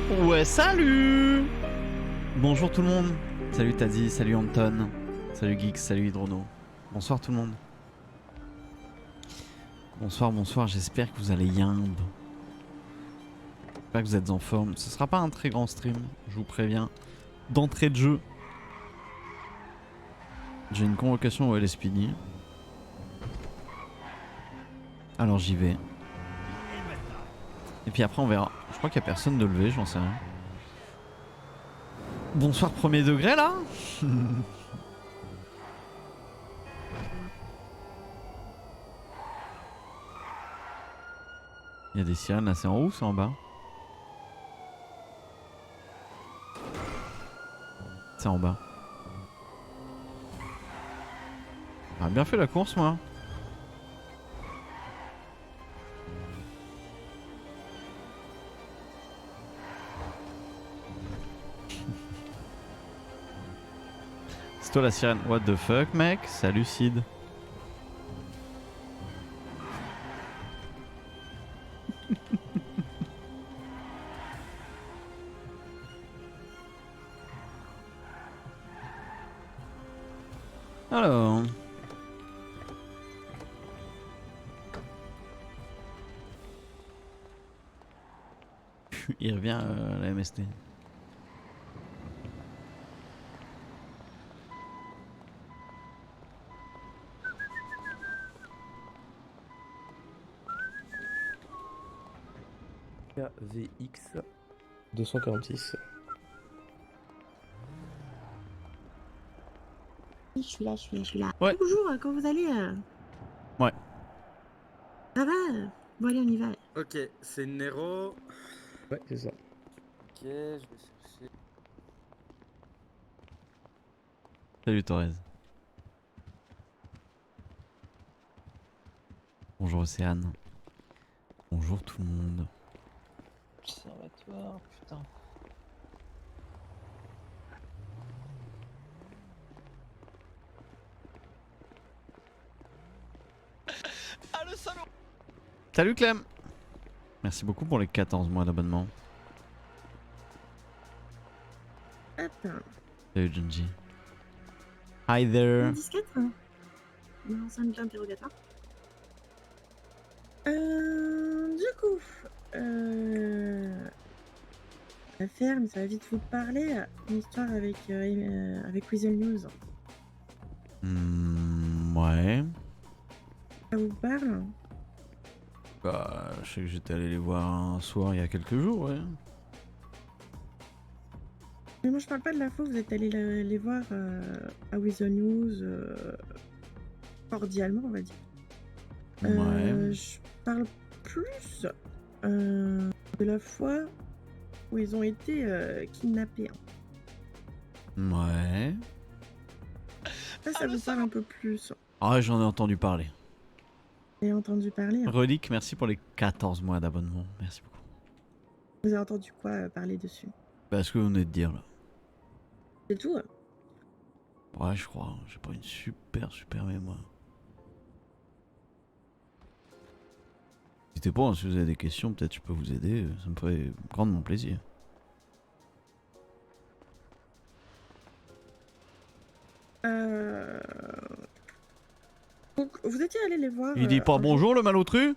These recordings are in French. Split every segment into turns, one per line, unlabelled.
Ouais, salut. Bonjour tout le monde. Salut Taddy, salut Anton, salut Geeks, salut Hydrono. Bonsoir tout le monde. Bonsoir, bonsoir, j'espère que vous allez yimbe. J'espère que vous êtes en forme. Ce sera pas un très grand stream, je vous préviens. D'entrée de jeu. J'ai une convocation au LSPD. Alors j'y vais. Et puis après on verra. Je crois qu'il y a personne de levé, j'en sais rien. Bonsoir premier degré là. Il y a des sirènes là, c'est en haut ou c'est en bas? C'est en bas. Ah, bien fait la course moi. C'est toi la sirène. What the fuck mec? Salut Sid. Alors. Il revient à la MST.
VX 246.
Je suis là, je suis là, je suis là.
Ouais.
Bonjour, quand vous allez
Ouais.
Ça va Bon allez, on y va.
Ok, c'est Nero.
Ouais, c'est ça.
Ok, je vais chercher.
Salut Torres. Bonjour Océane. Bonjour tout le monde.
Observatoire, putain. Ah le salaud!
Salut Clem. Merci beaucoup pour les 14 mois d'abonnement.
Attends,
Salut Junji. Hi there.
14 Non, c'est un petit interrogatoire. Du coup, à faire, mais ça va vite vous parler, une histoire avec Weasel News.
Ouais.
Ça vous parle?
Bah, je sais que j'étais allé les voir un soir il y a quelques jours, ouais.
Mais moi je parle pas de la fois où vous êtes allé les voir à Weasel News, cordialement on va dire.
Ouais.
Je parle plus de la fois où ils ont été kidnappés.
Ouais.
Ça vous parle un peu plus.
Ah, j'en ai entendu parler.
Vous avez entendu parler
Relique, merci pour les 14 mois d'abonnement. Merci beaucoup.
Vous avez entendu quoi parler dessus?
Bah, ce que vous venez de dire là.
C'est tout
Ouais, je crois. J'ai pas une super mémoire. N'hésitez pas, hein, si vous avez des questions, peut-être je peux vous aider. Ça me ferait grandement plaisir.
Donc, vous étiez allé les voir.
Il dit pas
un
bonjour le malotru?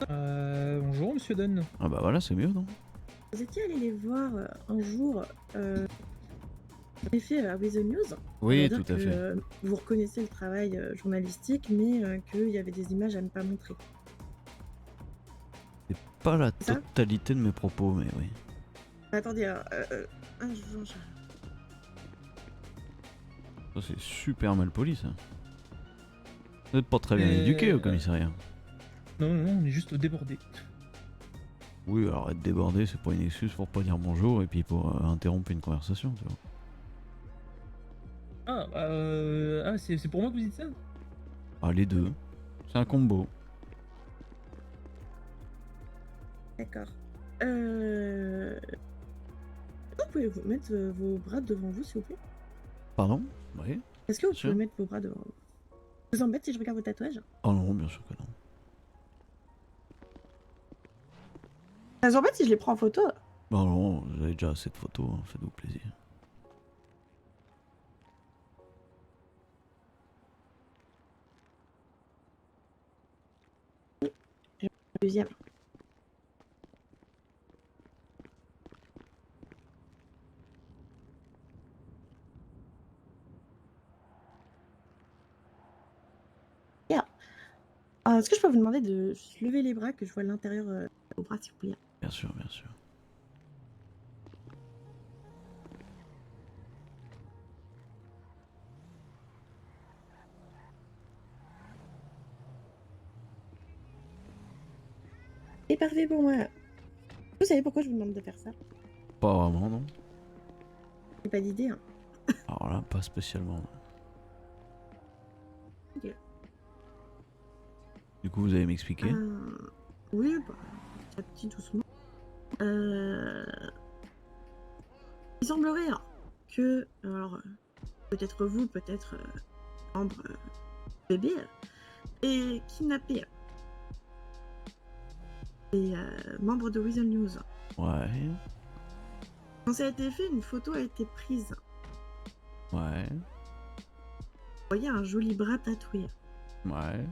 Bonjour Monsieur Dunn.
Ah bah voilà, c'est mieux, non?
Vous étiez allé les voir un jour. En effet, à Weasel News.
Oui,
C'est-à-dire
tout à
que,
fait.
vous reconnaissez le travail journalistique, mais qu'il y avait des images à ne pas montrer.
C'est pas la
ça
totalité de mes propos, mais oui.
Attendez, je vous en charge.
Ça, c'est super mal poli, ça. Vous êtes pas très bien éduqué au commissariat.
Non, on est juste débordé.
Oui, alors être débordé, c'est pas une excuse pour pas dire bonjour et puis pour interrompre une conversation, tu vois.
C'est pour moi que vous dites ça?
Ah, les deux. C'est un combo.
D'accord. Vous pouvez vous mettre vos bras devant vous, s'il vous plaît?
Pardon? Oui.
Est-ce que vous
Sûr.
pouvez mettre vos bras devant vous? Ça vous embête si je regarde vos tatouages?
Oh non, bien sûr que non.
Ça vous embête si je les prends en photo?
Bon, non, vous avez déjà assez de photos, hein, faites-vous plaisir.
Deuxième. Yeah. Est-ce que je peux vous demander de juste lever les bras, que je vois l'intérieur au bras, s'il vous plaît?
Bien sûr, bien sûr.
C'est parfait pour moi. Vous savez pourquoi je vous demande de faire ça?
Pas vraiment, non.
J'ai pas d'idée, hein.
Alors là, pas spécialement. Non.
Ok.
Du coup, vous allez m'expliquer?
Oui, bah, petit à petit, doucement. Il semblerait hein, que, alors, peut-être vous, peut-être Ambre bébé, est kidnappé des membres de Weasel News.
Ouais.
Quand ça a été fait, une photo a été prise.
Ouais.
Vous voyez un joli bras tatoué.
Ouais.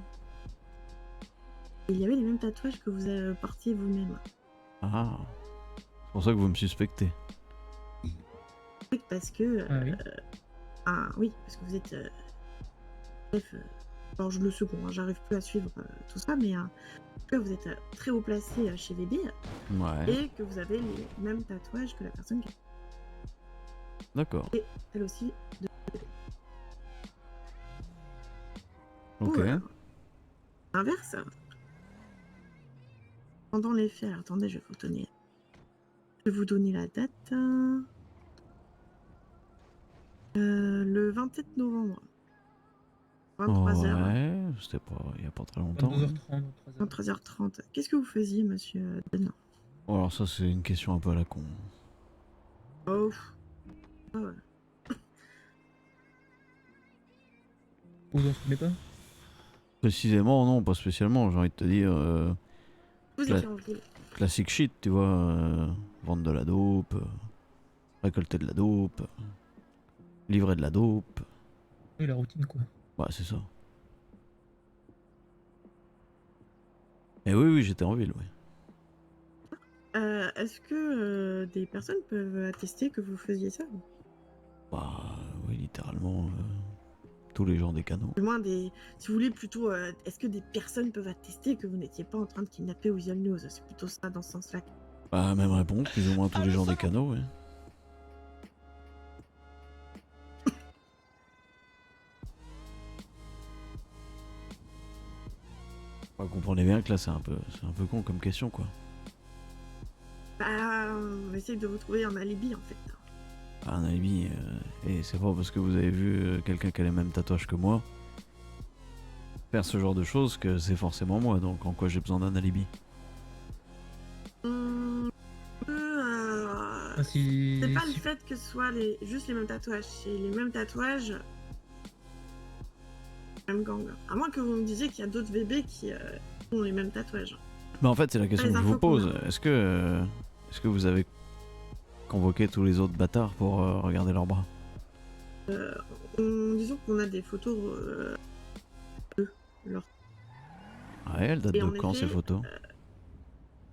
Et il y avait les mêmes tatouages que vous portiez vous-même.
Ah. C'est pour ça que vous me suspectez.
Oui, parce que...
Ah oui.
oui, parce que vous êtes... chef... alors, je le second, hein, j'arrive plus à suivre tout ça, mais... en tout cas, vous êtes très haut placé chez VB.
Ouais.
Et que vous avez les mêmes tatouages que la personne qui a...
D'accord.
Et elle aussi de...
Ok.
Inverse. Pendant les faits, alors, attendez, je vais vous donner la date. Le 27 novembre. 23h.
Ouais, c'était pas... il y a pas très longtemps.
22h30, 23h.
23h30. Qu'est-ce que vous faisiez, monsieur Dunn?
Bon, alors ça, c'est une question un peu à la con.
Oh. Ah ouais.
Vous en souvenez pas?
Précisément, non, pas spécialement. J'ai envie de te dire...
Vous
La-
étiez en ville.
classique shit, tu vois. Vendre de la dope, récolter de la dope, livrer de la dope.
Oui, la routine quoi.
Ouais, c'est ça. Et oui, oui, j'étais en ville, oui.
Est-ce que des personnes peuvent attester que vous faisiez ça?
Bah, oui, littéralement, tous les gens des canaux.
Du moins, si vous voulez, plutôt, est-ce que des personnes peuvent attester que vous n'étiez pas en train de kidnapper Weasel News? C'est plutôt ça, dans ce sens-là.
Bah, même réponse, plus ou moins tous les gens des canaux, oui. Vous comprenez bien que là, c'est un peu con comme question, quoi.
Bah, on essaye de vous trouver un alibi, en fait.
Un alibi, et c'est pas parce que vous avez vu quelqu'un qui a les mêmes tatouages que moi faire ce genre de choses que c'est forcément moi, donc en quoi j'ai besoin d'un alibi?
Ah, si...
C'est pas
si-
le fait que ce soit juste les mêmes tatouages, c'est les mêmes tatouages, même gang. À moins que vous me disiez qu'il y a d'autres bébés qui ont les mêmes tatouages.
Bah en fait c'est la question
Les
que je vous
infos qu'on
pose, est-ce que vous avez convoqué tous les autres bâtards pour regarder leurs bras?
Disons qu'on a des photos d'eux.
Ouais, elle date
Et
de
en
quand
effet,
ces photos?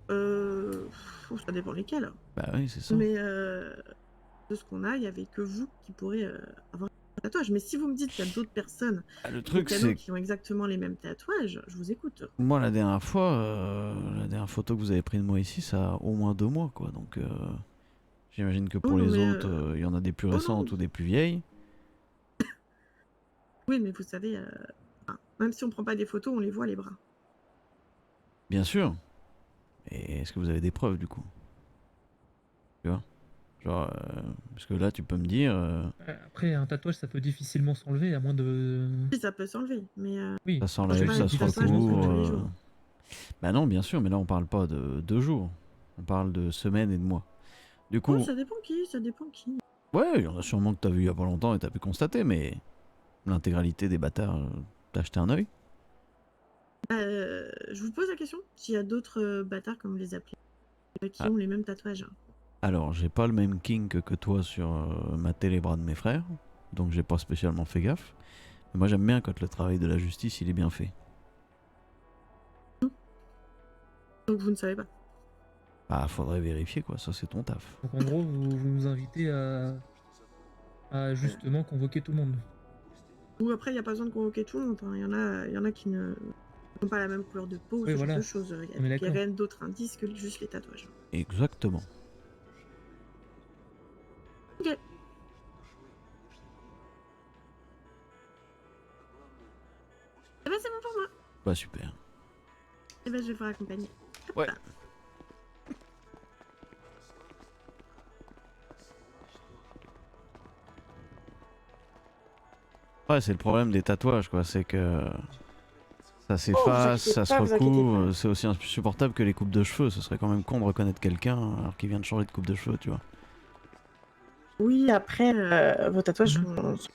Ça dépend lesquels.
Bah oui, c'est ça.
Mais de ce qu'on a, il y avait que vous qui pourrez avoir un tatouage. Mais si vous me dites qu'il y a d'autres personnes
Ah, le
au
truc
canot
c'est que
qui ont exactement les mêmes tatouages, je vous écoute.
moi la dernière fois, la dernière photo que vous avez prise de moi ici, ça a au moins 2 mois quoi, donc j'imagine que pour
Oh,
les
mais,
autres, il y en a des plus
non.
récentes ou des plus vieilles.
Oui, mais vous savez, même si on prend pas des photos, on les voit les bras.
Bien sûr. Et est-ce que vous avez des preuves du coup? Tu vois? Genre, parce que là tu peux me dire...
Après, un tatouage, ça peut difficilement s'enlever, à moins de...
Oui, ça peut s'enlever, mais
Oui.
ça s'enlève,
pas
ça
un
se
tatouage non plus
recouvre.
tous les jours.
Bah non, bien sûr, mais là on parle pas de 2 jours. On parle de semaines et de mois. Du coup,
Oh, ça dépend qui, ça dépend qui.
ouais, il y en a sûrement que t'as vu il y a pas longtemps et t'as pu constater, mais l'intégralité des bâtards, t'as acheté un œil?
Je vous pose la question, s'il y a d'autres bâtards, comme vous les appelez, qui
Ah.
ont les mêmes tatouages.
Alors, j'ai pas le même kink que toi sur ma télé bras de mes frères, donc j'ai pas spécialement fait gaffe. Mais moi, j'aime bien quand le travail de la justice il est bien fait.
Donc vous ne savez pas.
Ah, faudrait vérifier quoi, ça c'est ton taf.
Donc en gros, vous nous invitez à justement convoquer tout le monde.
Ou après, il n'y a pas besoin de convoquer tout le monde. Hein. Il y en a qui n'ont pas la même couleur de peau,
Oui,
ce
voilà.
genre de choses.
On est
Il y a
d'accord.
rien d'autre indice que juste les tatouages.
Exactement.
Ok. Eh ben c'est bon pour moi.
Bah super.
Eh ben je vais vous accompagner.
Ouais. Ouais, c'est le problème des tatouages quoi, c'est que ça s'efface,
inquiétez
ça se
pas, vous inquiétez
recouvre,
pas.
c'est aussi insupportable que les coupes de cheveux, ce serait quand même con de reconnaître quelqu'un alors qu'il vient de changer de coupe de cheveux, tu vois.
Oui, après, vos tatouages
Mhm.
sont...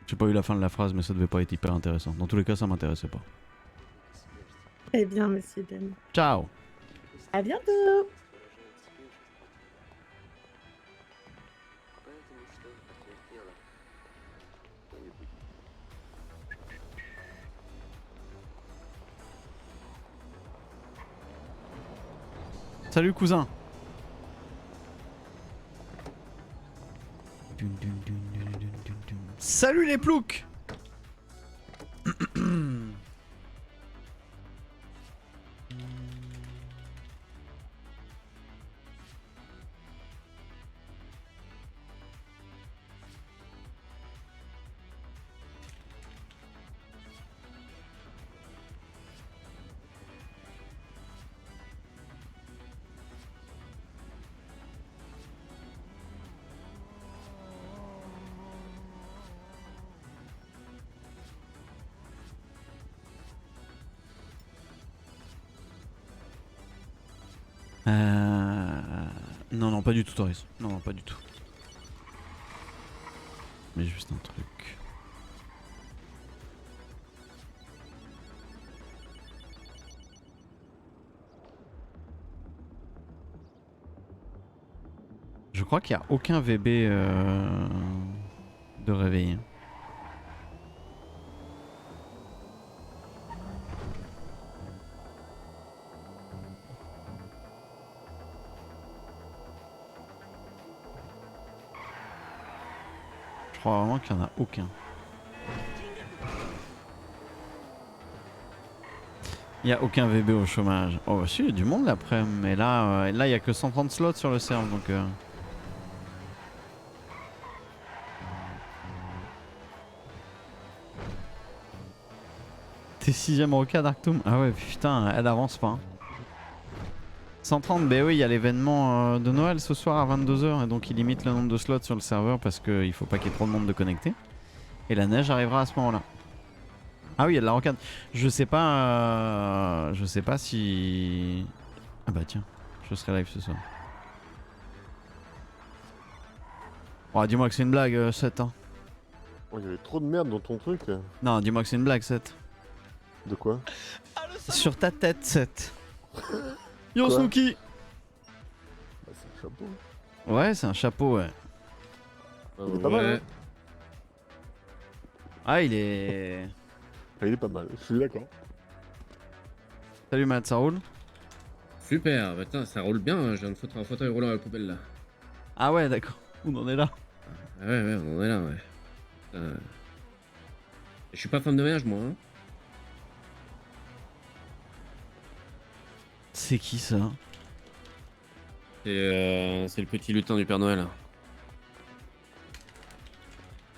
J'ai pas eu la fin de la phrase mais ça devait pas être hyper intéressant. Dans tous les cas ça m'intéressait pas.
Très bien, monsieur Ben.
Ciao.
À bientôt.
Salut cousin. Salut les ploucs. Non, non, pas du tout, Toris. Non, non, pas du tout. Mais juste un truc. Je crois qu'il n'y a aucun VB de réveil. Je crois vraiment qu'il n'y en a aucun. Il n'y a aucun VB au chômage. Oh bah si, il y a du monde l'après-midi. Mais là, il n'y a que 130 slots sur le serve donc... T'es 6ème Roca Darktoom? Ah ouais putain, elle avance pas. Hein. 130, bah oui, il y a l'événement de Noël ce soir à 22h et donc il limite le nombre de slots sur le serveur parce qu'il faut pas qu'il y ait trop de monde de connecté. Et la neige arrivera à ce moment-là. Ah oui, il y a de la rocade. Je sais pas si... Ah bah tiens, je serai live ce soir. Oh, dis-moi que c'est une blague, 7. Hein.
Oh, il y avait trop de merde dans ton truc.
Non, dis-moi que c'est une blague, 7.
De quoi?
Sur ta tête, 7. Yo
Quoi
Snooki.
Bah, c'est un chapeau.
Ouais, c'est un chapeau, ouais.
Il est pas mal, hein?
Ah, il est...
Il est pas mal, je suis d'accord.
Salut Matt, ça roule?
Super, bah, putain, ça roule bien, je viens de foutre un fauteuil roulant à la poubelle là.
Ah ouais, d'accord. On en est là.
Ah ouais, on en est là, ouais. Je suis pas femme de ménage, moi. Hein.
C'est qui ça?
C'est le petit lutin du Père Noël.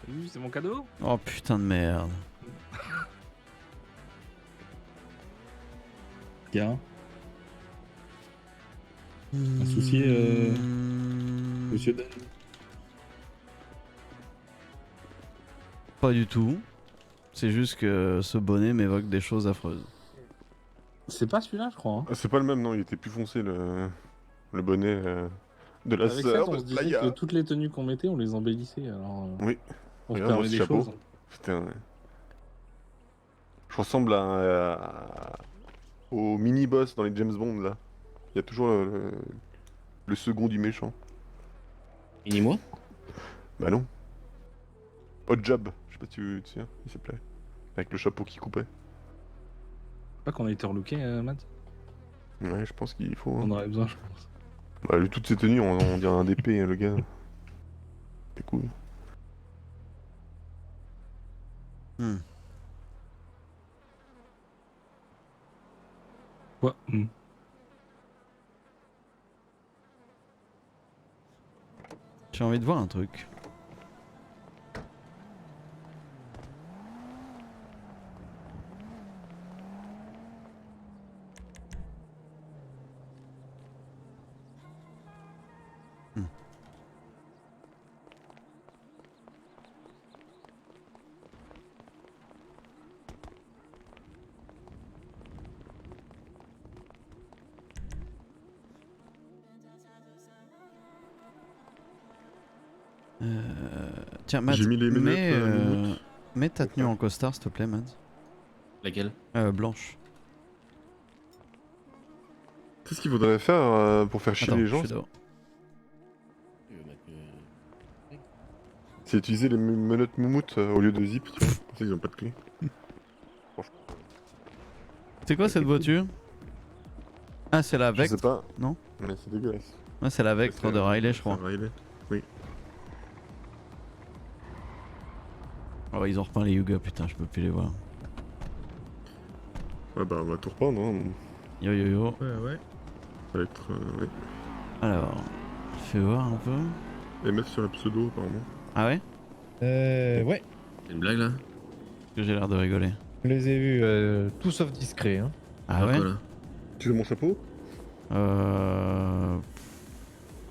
Salut, c'est mon cadeau.
Oh putain de merde.
Gars. Un souci, monsieur Dan?
Pas du tout. C'est juste que ce bonnet m'évoque des choses affreuses.
C'est pas celui-là, je crois. Hein.
Ah, c'est pas le même, non, il était plus foncé le bonnet de la
Avec ça,
sœur
on
de
se disait
Laïa.
que toutes les tenues qu'on mettait, on les embellissait. Alors,
Oui.
on se
Regarde, moi,
permet
ce
des
chapeau.
choses.
Putain, ouais. Je ressemble à Au mini-boss dans les James Bond, là. Il y a toujours le second du méchant.
Mini-moi.
Bah non. Hot Job, je sais pas si tu sais, il s'appelait. Avec le chapeau qui coupait.
Pas qu'on a été relooké, Matt.
Ouais, je pense qu'il faut. Hein.
On aurait besoin, je pense.
Bah, lui, toutes ses tenues, on dirait un DP, le gars. C'est cool.
Quoi
J'ai envie de voir un truc. Tiens, Matt,
J'ai mis les menottes,
mets ta tenue en costard, s'il te plaît, Matt.
Laquelle?
Blanche.
Tu sais ce qu'il faudrait faire pour faire chier
Attends,
les
je
gens?
suis dehors.
C'est utiliser les menottes moumoutes au lieu de zip, tu vois. Comme ça, ils ont pas de clé.
C'est quoi cette voiture? Ah, c'est la
Je sais
Vectre.
pas.
Non.
Mais c'est dégueulasse.
Ouais, c'est la Vectre de Riley, je crois.
Riley. Oui.
Oh, ils ont repeint les Yuga, putain, je peux plus les voir.
Ouais, bah, on va tout reprendre, hein.
Yo yo yo.
Ouais.
Ça va être. Oui.
Alors, fais voir un peu.
Les meufs sur la pseudo, apparemment.
Ah ouais?
Ouais.
C'est une blague là?
Que j'ai l'air de rigoler.
Je les ai vus tout sauf discrets. Hein.
Ah ouais?
Quoi, là?
Tu veux mon chapeau?
Ouais.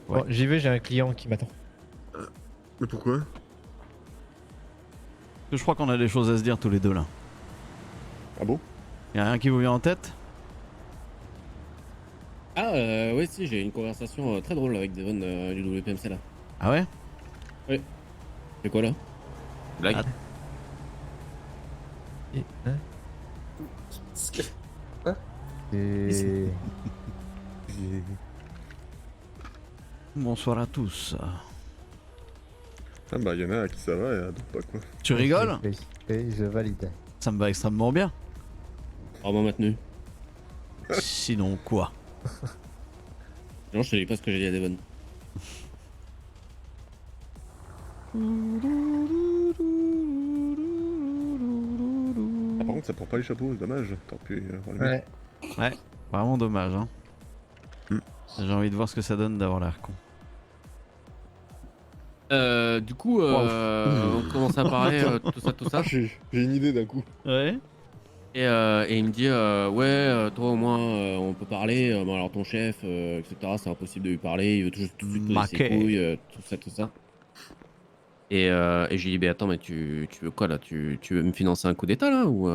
Bon, j'y vais, j'ai un client qui m'attend.
Mais pourquoi?
Je crois qu'on a des choses à se dire tous les deux là.
Ah bon?
Y'a rien qui vous vient en tête?
Ah, ouais, si, j'ai eu une conversation très drôle avec Devon du WPMC là.
Ah ouais?
C'est quoi là? Blague?
Ah.
Et, hein Et...
Bonsoir à tous.
Ah bah, y'en a à qui ça va et à d'autres pas, quoi.
Tu rigoles?
Oui, je valide.
Ça me va extrêmement bien.
Vraiment maintenu.
Sinon quoi?
Non, je te dis pas ce que j'ai dit à Devon.
Ah, par contre, ça prend pas les chapeaux, c'est dommage. T'aurais pu.
Ouais.
Ouais, vraiment dommage hein.
Hmm.
J'ai envie de voir ce que ça donne d'avoir l'air con.
Du coup, on commence à parler tout ça.
Ah, j'ai une idée d'un coup.
Ouais?
Et il me dit, ouais, toi au moins, on peut parler. Bon, alors ton chef, etc., c'est impossible de lui parler. Il veut toujours tout de suite poser ses
Maquet.
couilles, tout ça. Et j'ai dit, bah attends, mais tu veux quoi là? Tu veux me financer un coup d'état là ou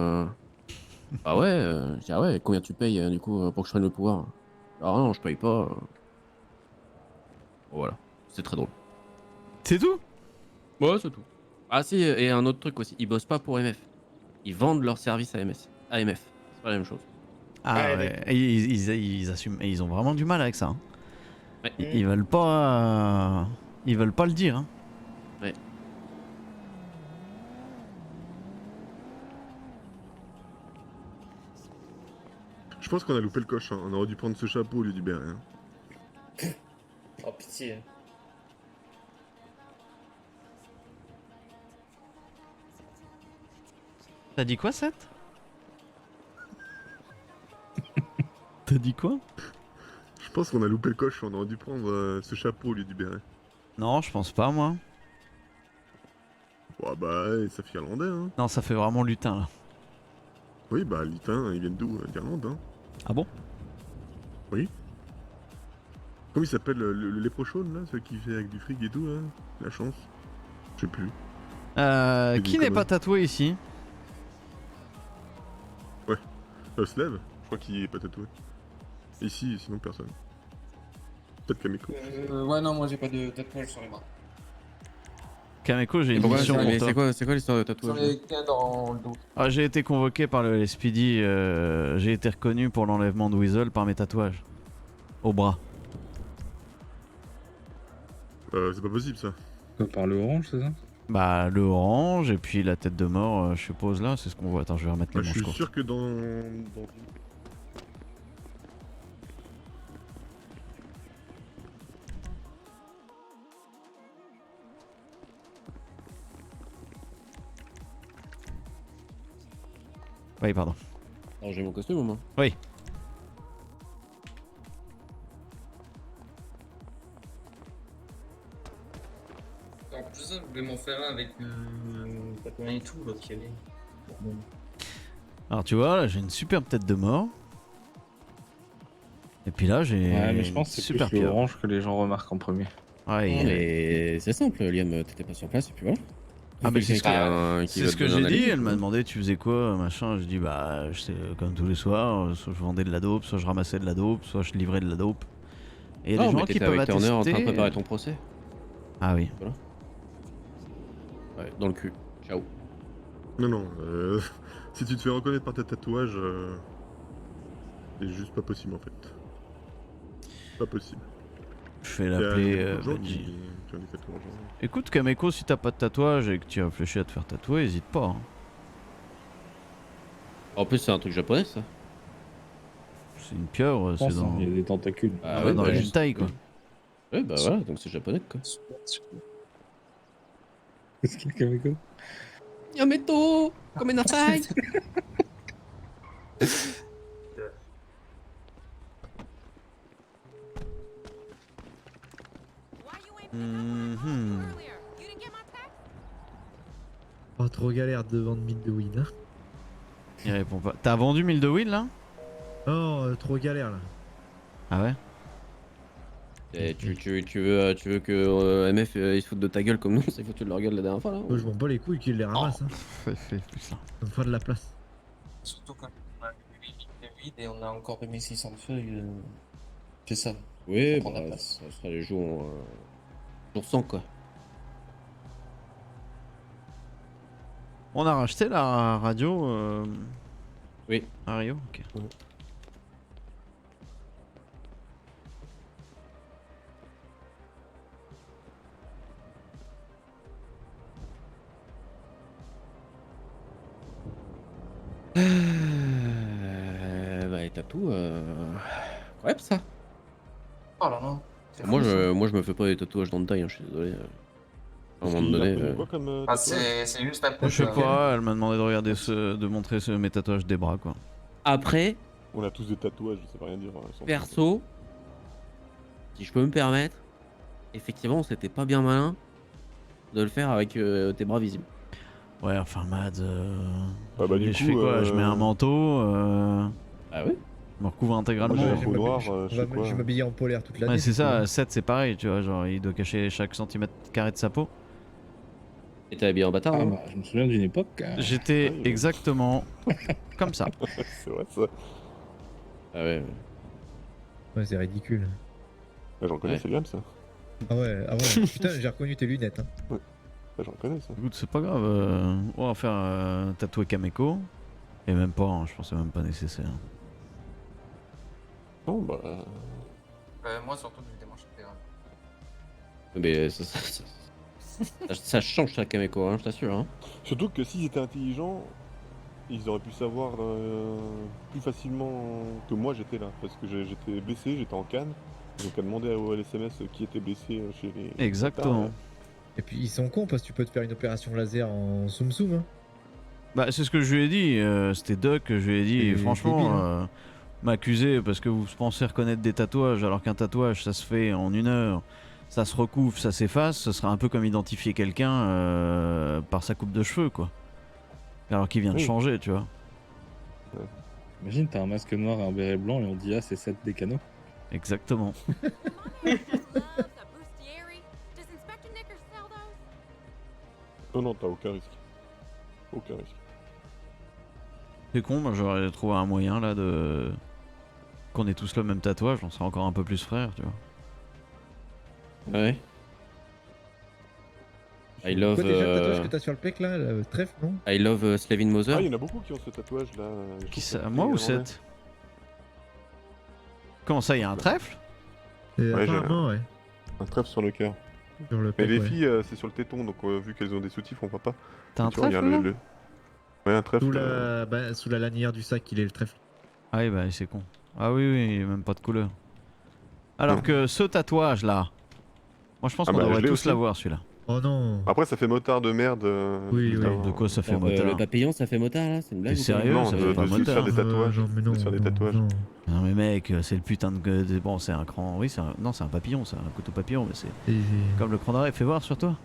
Ah ouais, je dis, ah ouais, combien tu payes du coup pour que je prenne le pouvoir? Alors non, je paye pas. Voilà, c'est très drôle.
C'est tout?
Ouais, c'est tout. Ah si, et un autre truc aussi, ils bossent pas pour MF. Ils vendent leurs services à AMF. C'est pas la même chose.
Ah ouais, et ils assument, et ils ont vraiment du mal avec ça. Hein.
Ouais.
Ils veulent pas. Ils veulent pas le dire. Hein.
Ouais.
Je pense qu'on a loupé le coche, hein. On aurait dû prendre ce chapeau au lieu du béret. Hein.
Oh pitié.
T'as dit quoi, Seth? T'as dit quoi?
Je pense qu'on a loupé le coche, on aurait dû prendre ce chapeau au lieu du béret.
Non, je pense pas, moi.
Ouais, bah, ouais, ça fait irlandais, hein.
Non, ça fait vraiment lutin là.
Oui, bah, Litin, ils viennent d'où? D'Irlande, hein.
Ah bon?
Oui. Comment il s'appelle le léprochaune, là? Celui qui fait avec du fric et tout, là? La chance. Je sais plus.
Qui n'est pas tatoué ici?
Slave, je crois qu'il est pas tatoué. Ici, sinon personne. Peut-être Kamiko.
Ouais, non, moi j'ai pas de tatouage sur les bras.
Kameko, j'ai
Et
une
pourquoi
mission pour toi.
c'est quoi l'histoire de
J'en
tatouage
ai qu'un dans le dos.
Ah, j'ai été convoqué par le LSPD, j'ai été reconnu pour l'enlèvement de Weasel par mes tatouages. Au bras.
C'est pas possible ça.
Quoi, par le orange, c'est ça?
Bah, le orange et puis la tête de mort, je suppose là, c'est ce qu'on voit. Attends, je vais remettre les
Je
manches
suis
courtes.
sûr que dans...
Oui, pardon.
Alors j'ai mon costume au moins.
Oui.
En plus, ça, je voulais m'en faire un avec Batman et tout, là, qui avait. Bon.
Alors tu vois, là j'ai une superbe tête de mort. Et puis là j'ai
Ouais, mais je pense que c'est
super
plus
pieuvre.
l'orange que les gens remarquent en premier.
Ouais,
Non,
il-
mais c'est simple, Liam, t'étais pas sur place et puis voilà.
Ah, mais c'est
Quelqu'un qui
c'est
va
ce
te
que
donner
j'ai
un
dit,
alibi,
elle m'a
quoi.
demandé tu faisais quoi, machin, je dis bah j'étais comme tous les soirs, soit je vendais de la dope, soit je ramassais de la dope, soit je livrais de la dope. Et il y a
Non,
des
mais
gens qui
t'étais
peuvent
avec Turner en train de
attester.
préparer ton procès.
Ah oui.
Ouais, dans le cul. Ciao.
Non, non. Si tu te fais reconnaître par tes tatouages, c'est juste pas possible en fait. Pas possible.
Je vais
Il y a
l'appeler
beaucoup de gens
Benji.
qui ont des tatouages.
Écoute Kameko, si t'as pas de tatouage et que tu réfléchis à te faire tatouer, hésite pas. Hein.
En plus, c'est un truc japonais ça.
C'est une pieuvre,
Je
c'est
pense,
dans,
il y a des tentacules.
Ah
dans
bah,
la hentai quoi.
Ouais, bah voilà, donc c'est japonais quoi.
Qu'est-ce qu'il y a, Kameko?
Yameto Komenasai.
Mhm.
Oh, trop galère de vendre 1000 de win. Hein.
Il répond pas. T'as vendu 1000 de wheel là?
Oh, trop galère là.
Ah ouais?
Et tu veux que MF il se foute de ta gueule comme nous, on s'est foutu de leur gueule la dernière fois là?
Moi, je m'en bats les couilles qu'ils les ramassent. Hein.
Fais plus ça.
Ça me fera de la place.
Surtout qu'on a 8000 de vide et on a encore 2600 de feuilles. C'est ça.
Oui,
Prendre la
bah,
place.
ça sera les jours, jour 100 quoi.
On a racheté la radio
Oui.
à Rio? Ok.
Bah, les tatous, ouais, ça.
Oh là là. C'est
Moi
fou, ça.
je me fais pas des tatouages dans le taille, hein, je suis désolé. À un moment donné.
quoi comme
Ah,
tatouage
c'est juste un peu.
Je sais pas, elle m'a demandé de regarder de montrer mes tatouages des bras quoi.
Après,
On a tous des tatouages, ça veut rien dire. Hein, sans-
perso, si je peux me permettre, effectivement, c'était pas bien malin de le faire avec tes bras visibles.
Ouais, enfin Mads,
Ah bah, du
je
coup,
fais quoi? Je mets un manteau,
Ah oui?
je me recouvre intégralement.
Moi, j'ai
Ouais,
un
je
peau
vais
noire,
m'habiller-
je sais quoi.
je vais m'habiller en polaire toute l'année.
Ouais, c'est ça,
tout.
7 c'est pareil, tu vois, genre il doit cacher chaque centimètre carré de sa peau.
Et t'es habillé en bâtard,
Ah,
hein?
bah, je me souviens d'une époque.
J'étais
oui.
exactement comme ça.
C'est vrai ça.
Ah ouais.
Ouais, c'est ridicule.
Ah, j'en connais,
Ouais.
c'est bien ça.
Ah ouais, ah ouais. Putain, j'ai reconnu tes lunettes. Hein.
Ah, j'en connais ça.
Écoute, c'est pas grave, on va faire tatouer Kameko. Et même pas, hein, je pense que c'est même pas nécessaire.
Bon, bah.
Moi, surtout, du démarche intégrale.
Mais ça change ça, Kameko, hein, je t'assure. Hein.
Surtout que s'ils étaient intelligents, ils auraient pu savoir plus facilement que moi j'étais là. Parce que j'étais blessé, j'étais en canne. Donc à demander au LSMS qui était blessé chez les.
Exactement.
Et puis ils sont cons parce que tu peux te faire une opération laser en soum soum. Hein.
Bah, c'est ce que je lui ai dit, c'était Doc que je lui ai dit. Et
C'est
franchement,
débile, hein.
m'accuser parce que vous pensez reconnaître des tatouages alors qu'un tatouage ça se fait en 1 heure, ça se recouvre, ça s'efface, ce serait un peu comme identifier quelqu'un par sa coupe de cheveux quoi. Alors qu'il vient de
Oui.
changer, tu vois.
Imagine, t'as un masque noir et un béret blanc et on dit, ah, c'est 7 Décano.
Exactement.
Non, t'as aucun risque. Aucun risque.
C'est con, moi j'aurais trouvé un moyen là de. Qu'on ait tous le même tatouage, on serait encore un peu plus frères, tu vois.
Ouais. I love,
Quoi déjà le tatouage que t'as sur le pec là, le trèfle, non?
I love Slavin Mother.
Ah, il y en a beaucoup qui ont ce tatouage là.
Qui ça, moi ou 7? Comment ça, il y a un trèfle?
Ouais,
Apparemment, ouais.
Un trèfle sur le cœur.
Sur le
Mais
pec,
les
ouais.
filles, c'est sur le téton, donc vu qu'elles ont des soutifs, on voit pas.
T'as un
Tu vois,
trèfle
regarde
là
Ouais, un trèfle.
Sous la lanière du sac, il est le trèfle.
Ah oui, bah c'est con. Ah oui, oui, il y a même pas de couleur. Alors
Non.
que ce tatouage là, moi je pense
Ah
qu'on
bah,
devrait
je l'ai
tous
aussi.
l'avoir celui-là.
Oh non.
Après, ça fait motard de merde.
Oui,
juste
oui.
avant.
De quoi ça fait motard?
Le papillon, ça fait motard là, c'est une blague
T'es
ou quoi?
sérieux?
Non,
Ça
de-
fait pas
de se
motard.
faire des tatouages.
Non, mais non,
De se faire des
non,
tatouages.
non.
Non mais mec, c'est le putain de... Bon, c'est un cran... Oui, c'est un... Non, c'est un papillon, c'est un couteau papillon, mais c'est
Et-
comme le cran d'arrêt. Fais voir sur toi.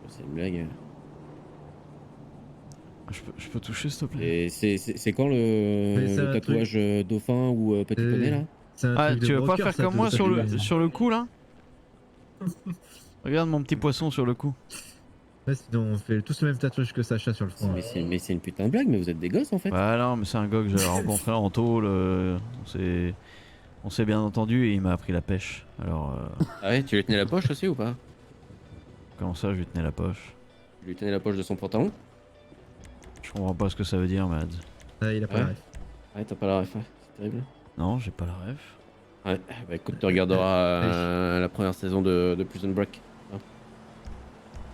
C'est une blague.
Je peux toucher s'il te plaît?
Et c'est quand
Mais c'est
le
un
tatouage dauphin ou petit poney là?
C'est un
Ah,
truc de
tu veux pas
broker,
faire
ça,
comme
de
moi sur
tatouer.
sur le cou là? Regarde mon petit poisson sur le cou.
Ouais, sinon on fait tous le même tatouage que Sacha sur le front.
Mais c'est une putain de blague, mais vous êtes des gosses en fait.
Bah non, mais c'est un gars que j'avais rencontré en tôle. On s'est bien entendu et il m'a appris la pêche. Alors,
Ah ouais, tu lui tenais la poche aussi ou pas?
comment ça, je lui tenais la poche?
Tu lui tenais la poche de son pantalon?
Je comprends pas ce que ça veut dire, Mads.
Ah, il a pas
Ouais.
la ref.
Ouais, t'as pas la ref, ouais, c'est terrible.
Non, j'ai pas la ref.
Ouais, bah écoute, tu regarderas la première saison de Prison Break.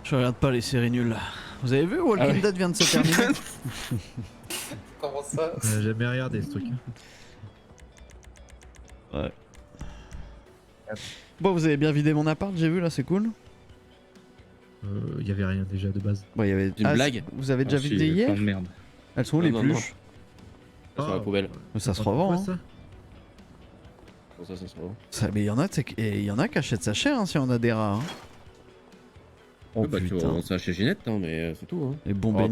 Je regarde pas les séries nulles. Vous avez vu Walking
Ah ouais.
Dead vient de se terminer?
Comment ça?
J'ai jamais regardé ce truc.
Ouais. Bon, vous avez bien vidé mon appart, j'ai vu là, c'est cool.
Il y avait rien déjà de base.
Bon, il y avait...
Une blague.
Vous avez déjà
Ah, si,
vidé
plein
hier?
de merde.
Elles sont où
Non,
les
non,
pluches?
Sur la poubelle.
Mais ça se
Pourquoi
revend. Hein.
ça
Bon, ça se revend.
Mais il y en a, et il y en a qui achètent ça cher hein, si on a des rats. Hein. Oh
Ouais, bah, tu
putain.
vois, ça chez Ginette, hein, mais c'est tout. Hein.
Les bons
Oh, bah, on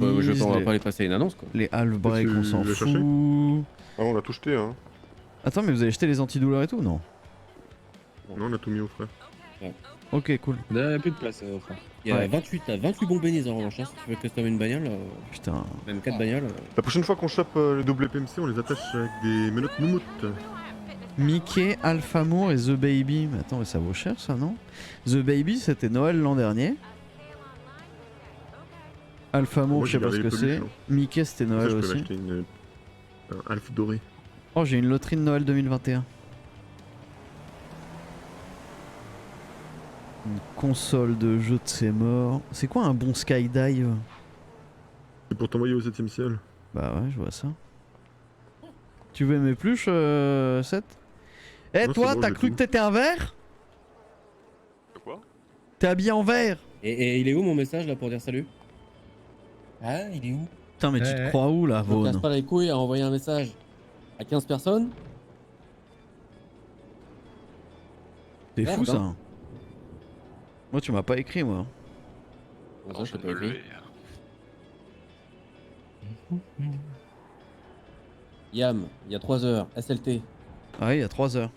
va
les...
pas les passer une annonce quoi.
les half-break,
Tu
on s'en
l'as
fout.
cherché Ah, on l'a tout jeté, hein.
Attends, mais vous avez jeté les antidouleurs et tout, non?
Non, on a tout mis au frais.
Ok, cool.
Il n'y a plus de place, frère.
Il y a
Ouais.
28 bons bénis en revanche. Hein, si tu veux custom une bagnole,
Putain.
même 4 bagnoles.
La prochaine fois qu'on chope les double PMC, on les attache avec des menottes moumoutes.
Mickey, Alphamour et The Baby. Mais attends, mais ça vaut cher ça, non? The Baby, c'était Noël l'an dernier. Alphamour,
Moi,
je sais
j'ai
pas ce
gardé
que
les
c'est.
peluches,
Mickey, c'était
Ça,
Noël
je peux
aussi.
m'acheter un Alf doré.
Oh, j'ai une loterie de Noël 2021. Une console de jeu de ses morts. C'est quoi un bon skydive?
C'est pour t'envoyer au 7ème ciel.
Bah ouais, je vois ça. Tu veux mes pluches, 7? Eh
Non,
toi,
c'est bon,
t'as
j'ai
cru
tout.
que t'étais un verre?
Quoi?
T'es habillé en vert?
Et il est où mon message là pour dire salut? Ah, il est où?
Putain, mais tu te crois où là,
Je me casse
Vaughan?
pas les couilles à envoyer un message à 15 personnes.
C'est
Merde,
fou ça.
hein.
Moi, tu m'as pas écrit, moi.
Bon, ça, je t'ai pas écrit. Yam, il y a 3 heures, SLT.
Ah oui, il y a 3 heures.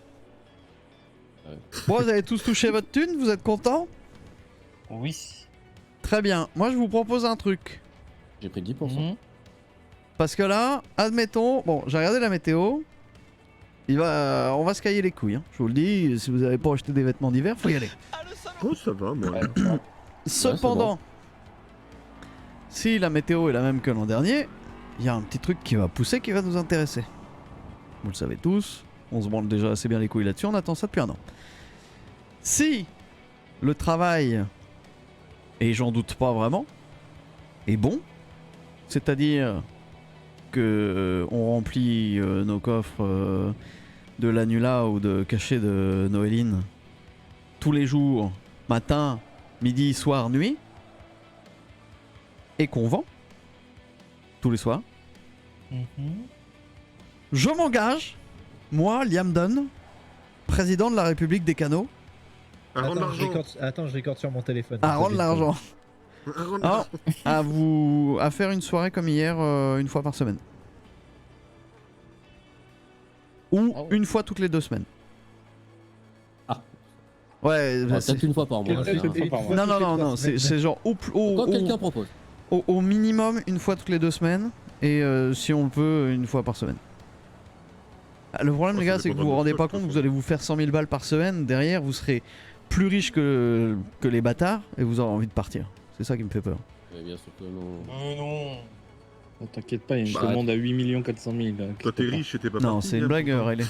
Ouais.
Bon, vous avez tous touché votre thune, vous êtes contents?
Oui.
Très bien. Moi, je vous propose un truc.
J'ai pris 10%.
Parce que là, admettons, bon, j'ai regardé la météo. On va se cailler les couilles. Hein. Je vous le dis, si vous n'avez pas acheté des vêtements d'hiver, faut y aller.
Oh, ça va, moi.
Cependant, si la météo est la même que l'an dernier, il y a un petit truc qui va pousser qui va nous intéresser. Vous le savez tous, on se branle déjà assez bien les couilles là-dessus, on attend ça depuis un an. Si le travail, et j'en doute pas vraiment, est bon, c'est-à-dire que on remplit nos coffres de l'annula ou de cachet de Noéline tous les jours, matin, midi, soir, nuit, et qu'on vend tous les soirs, je m'engage, moi, Liam Dunn, président de la République des Canaux,
À rendre l'argent.
Attends, je recorde sur mon téléphone.
à rendre l'argent.
À rendre
Ah,
l'argent.
à faire une soirée comme hier, une fois par semaine. Ou
Ah ouais.
une fois toutes les 2 semaines.
Ah.
Ouais,
Ah,
c'est-
peut-être une fois par mois.
Peut-être
aussi, hein.
une fois
non,
toutes
non,
les
non,
3
non,
semaines.
c'est genre
Quand quelqu'un propose.
au minimum une fois toutes les 2 semaines. Et si on peut, une fois par semaine. Ah, le problème,
Oh,
les
ça
gars, c'est que
dépendra
vous vous
de
rendez
stock,
pas
de toute
compte,
façon.
vous allez vous faire 100 000 balles par semaine. Derrière, vous serez plus riches que les bâtards et vous aurez envie de partir. C'est ça qui me fait peur.
Mais bien sûr que non.
Non.
Oh, t'inquiète pas, il y a une
Bah,
commande à 8 400 000.
Toi, t'es riche et t'es pas
Non,
parti,
c'est une
hein,
blague,
putain.
Riley.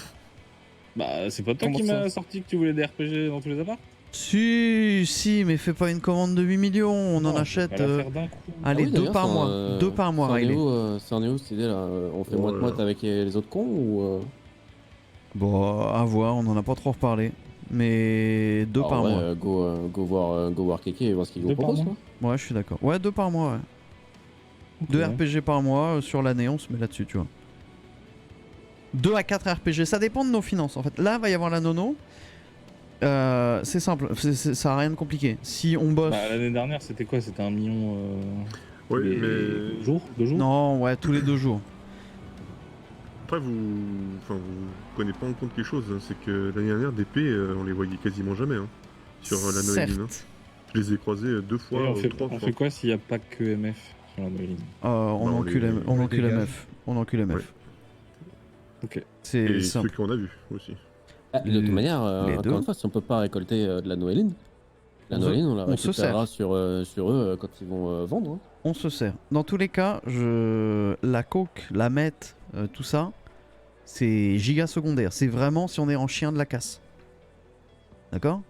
Bah, c'est pas toi
Comment
qui
ça
m'as sorti que tu voulais des RPG dans tous les apparts?
Si, mais fais pas une commande de 8 millions, on en
Non,
achète.
on va la faire d'un coup.
Allez,
Ah oui,
2
d'ailleurs,
par
ça,
mois. 2 par mois, Riley.
Ça en est où cette idée là? On fait
Oh là
moite-moite
là.
avec les autres cons ou
Bon, à voir, on en a pas trop reparlé. Mais 2 par mois.
Go voir Keke et voir ce qu'il vous
2 par
propose.
mois.
Quoi.
Ouais, je suis d'accord. Ouais, 2 par mois, ouais.
Ok.
2 RPG par mois sur l'année, on se met là-dessus, tu vois. 2 à 4 RPG, ça dépend de nos finances en fait. Là, va y avoir la nono. C'est simple, ça a rien de compliqué. Si on bosse.
Bah, l'année dernière, c'était quoi? C'était 1 million
Oui,
les
mais
jours? 2 jours?
Non, ouais, tous les 2 jours.
après, vous prenez pas en compte quelque chose, hein, c'est que l'année dernière, DP, on les voyait quasiment jamais hein, sur la Noéline. Hein.
Certes.
Je les ai croisés 2 fois,
Et on
3
fait
fois.
quoi s'il n'y a pas que MF sur la Noéline?
On
Non,
encule
les-
on
les
encule
dégage.
MF. On encule MF.
Ouais.
Ok.
C'est
Et ceux
simple.
qu'on a vus aussi.
Ah, de toute manière,
les deux.
encore une fois, si on peut pas récolter de la Noéline, la
On se-
Noéline, on la
on se
récupérera sur eux quand ils vont vendre. Hein.
On se sert. Dans tous les cas, la coke, la meth, tout ça, c'est giga secondaire. C'est vraiment si on est en chien de la casse. D'accord?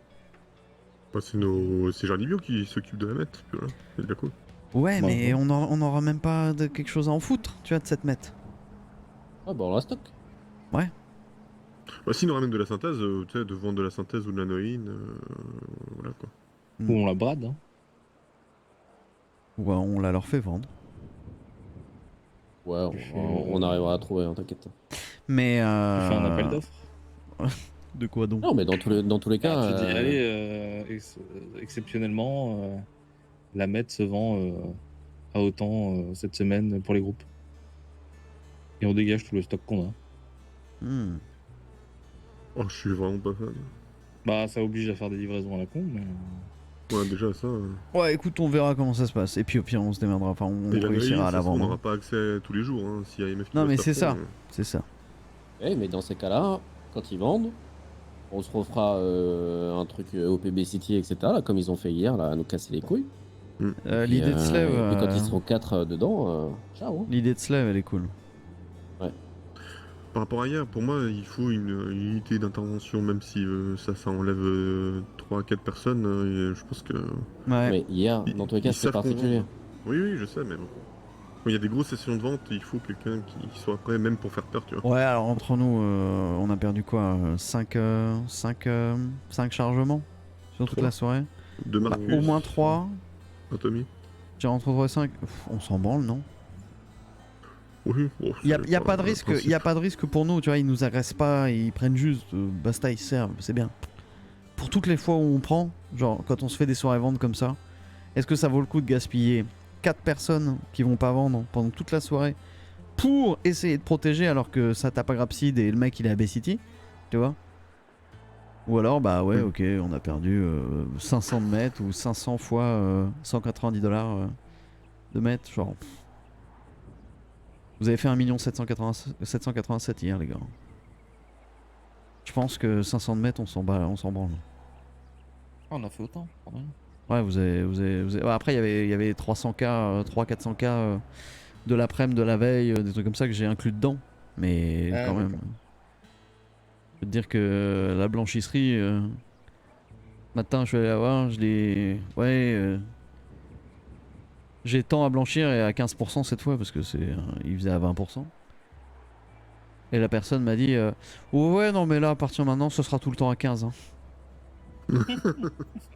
Bah, c'est Jardy Bio qui s'occupe de la mettre, voilà. C'est de la cool.
Ouais,
Bah,
mais
bon.
on aura même pas quelque chose à en foutre, tu vois, de cette meth.
Ah bah on la stock.
Bah, s'il nous ramène de la synthèse, tu sais, de vendre de la synthèse ou de la noïne, voilà quoi.
Ou on la brade. Hein.
Ouais, on la leur fait vendre.
Ouais, on arrivera à trouver, hein, t'inquiète.
Mais
Tu fais un appel d'offres.
de quoi donc?
Non, mais dans tous les cas.
Tu dis, allez, exceptionnellement, la MET se vend à autant cette semaine pour les groupes. Et on dégage tout le stock qu'on a.
Hmm.
Oh, je suis vraiment pas fan.
Bah, ça oblige à faire des livraisons à la con, mais.
Ouais, déjà ça.
Ouais, écoute, on verra comment ça se passe. Et puis au pire, on se démerdera. Enfin, on
Et la noïne,
réussira à la
ça se trouve, on
vendre.
n'aura pas accès tous les jours, hein, s'il y a IMF qui
Non,
doit
mais
se
c'est
faire
ça.
faire,
C'est ça.
Mais dans ces cas-là, quand ils vendent, on se refera un truc OPB City, etc. Là, comme ils ont fait hier, là, à nous casser les couilles.
L'idée de Slave.
Et puis quand ils seront 4 dedans, ciao. Hein.
L'idée de Slave, elle est cool.
Par rapport à hier, pour moi, il faut une unité d'intervention, même si ça enlève 3-4 personnes. Je pense que.
Ouais.
Mais hier, dans tous les cas,
Ils
c'était
savent qu'on
particulier.
vend. Oui, je sais, mais bon. Quand il y a des grosses sessions de vente, il faut quelqu'un qui soit prêt, même pour faire peur, tu vois.
Ouais, alors entre nous, on a perdu quoi 5 chargements sur toute
Trois.
la soirée.
De
Bah,
Marcus.
au moins 3.
Tommy.
J'ai entre 3 et 5. On s'en branle, non?
Oui, bon,
Il y a
c'est
pas de risque,
principe.
y a pas de risque pour nous, tu vois, ils nous agressent pas, ils prennent juste, basta, ils se servent, c'est bien. Pour toutes les fois où on prend, genre quand on se fait des soirées ventes comme ça, est-ce que ça vaut le coup de gaspiller 4 personnes qui vont pas vendre pendant toute la soirée pour essayer de protéger alors que ça tape à Grapseed et le mec il est à Bay City, tu vois? Ou alors, bah ouais, ok, on a perdu 500 de mètres ou 500 fois $190 de mètres, genre. Vous avez fait 1 787 hier, les gars. Je pense que 500 de mètres, on s'en branle.
On a fait autant. pour rien.
Ouais, vous avez... Ouais, après, il y avait 300K, 300-400K de l'après-midi, de la veille, des trucs comme ça que j'ai inclus dedans. Mais
Ah,
quand même.
d'accord.
Je peux te dire que la blanchisserie... matin, je suis allé la voir, je l'ai... Ouais... J'ai tant à blanchir et à 15% cette fois parce que il faisait à 20%. Et la personne m'a dit oh ouais non mais là à partir de maintenant ce sera tout le temps à 15 hein.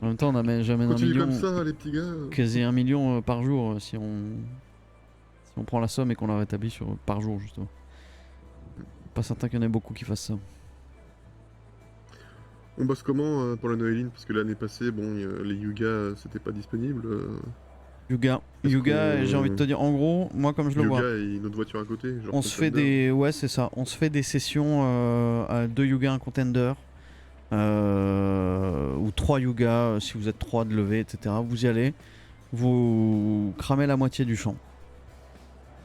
En même temps j'amène 1
Continue
million,
comme ça, les petits gars.
quasi 1 million par jour si on prend la somme et qu'on la rétablit par jour justement. Pas certain qu'il y en ait beaucoup qui fassent ça.
On bosse comment pour la Noéline? Parce que l'année passée, bon, les Yuga, c'était pas disponible.
Yuga,
Est-ce qu'on-
j'ai envie de te dire en gros, moi comme je le vois.
Yuga et notre voiture à côté. Genre
On se fait
Contender.
ouais c'est ça, on se fait des sessions à 2 Yuga, un contender, ou 3 Yuga si vous êtes 3 de lever, etc. Vous y allez, vous cramez la moitié du champ,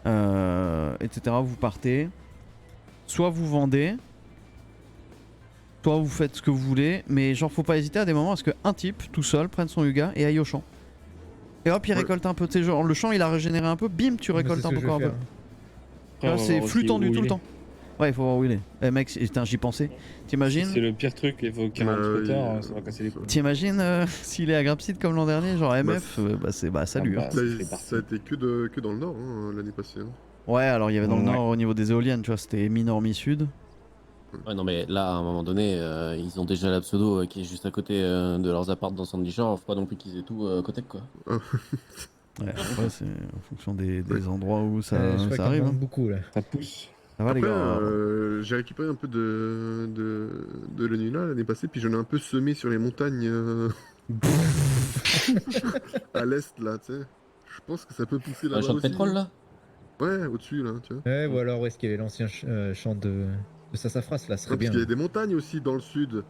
etc. Vous partez, soit vous vendez, Toi, vous faites ce que vous voulez, mais genre, faut pas hésiter à des moments à ce qu'un type, tout seul, prenne son Yuga et aille au champ. Et hop, il récolte un peu. Tu sais, genre, le champ, il a régénéré un peu, bim, tu
Moi,
récoltes
c'est ce que je
encore
vais
un peu.
faire.
Tu vois,
Après, on va
c'est
voir
flux
aussi
tendu
où
tout
il
le
est.
temps. Ouais, il faut voir où il est. Eh mec, putain, j'y pensais. T'imagines
C'est le pire truc, il faut 40
Bah,
spotters, ça va casser les couilles.
T'imagines s'il est à Grapseed comme l'an dernier, genre MF, salut.
Ah
hein.
bah, ça
Là,
fait partie.
ça a été que dans le nord l'année passée. Hein.
Ouais, alors il y avait dans le
Ouais.
nord au niveau des éoliennes, tu vois, c'était mi-nord, mi-sud.
Ouais, non, mais là, à un moment donné, ils ont déjà la pseudo qui est juste à côté de leurs apparts dans Sandy Shore. Faut pas non plus qu'ils aient tout à côté, quoi.
Ouais, après, c'est en fonction des endroits où ça,
Je crois
ça
qu'il
arrive.
manque
Hein.
beaucoup là.
Ça pousse.
Ça va, les
Après,
gars.
j'ai récupéré un peu de l'annulat l'année passée, puis j'en ai un peu semé sur les montagnes à l'est, là, tu sais. Je pense que ça peut pousser
Un
là-bas
champ de
aussi.
pétrole, là?
Ouais, au-dessus, là, tu vois.
Ouais, ou alors où est-ce qu'il y avait l'ancien champ de Sassafras là, ce serait
Non, parce
bien.
qu'il y a des montagnes aussi dans le sud.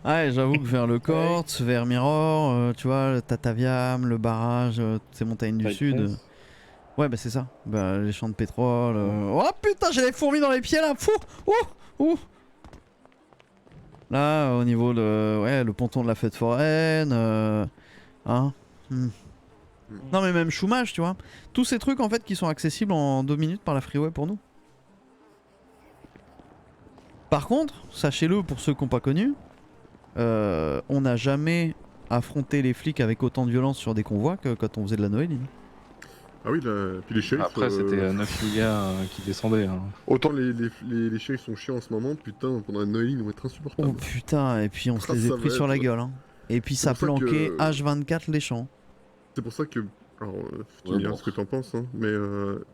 Ouais, j'avoue que vers le Quartz, vers Mirror, tu vois, le Tataviam, le barrage, toutes ces montagnes du sud.
Cypress.
Ouais, bah c'est ça. Bah, les champs de pétrole. Oh putain, j'ai des fourmis dans les pieds là. Fou. Ouh. Là, au niveau de. Ouais, le ponton de la fête foraine. Hein. Non, mais même Choumage, tu vois. Tous ces trucs en fait qui sont accessibles en 2 minutes par la freeway pour nous. Par contre, sachez-le pour ceux qui n'ont pas connu, on n'a jamais affronté les flics avec autant de violence sur des convois que quand on faisait de la Noéline.
Ah oui, là, puis les shérifs.
Après, c'était 9 Yuga qui descendaient. Hein.
Autant les shérifs sont chiants en ce moment, putain, pendant la Noël, ils vont être insupportables.
Oh putain, et puis on se
Ah,
les
ça
a pris
va
sur la
être-
gueule. Hein. Et puis ça
C'est pour ça
planquait
que-
H24 les champs.
C'est pour ça que. Alors, tu
Ouais,
me diras
bon.
ce que t'en penses, hein, mais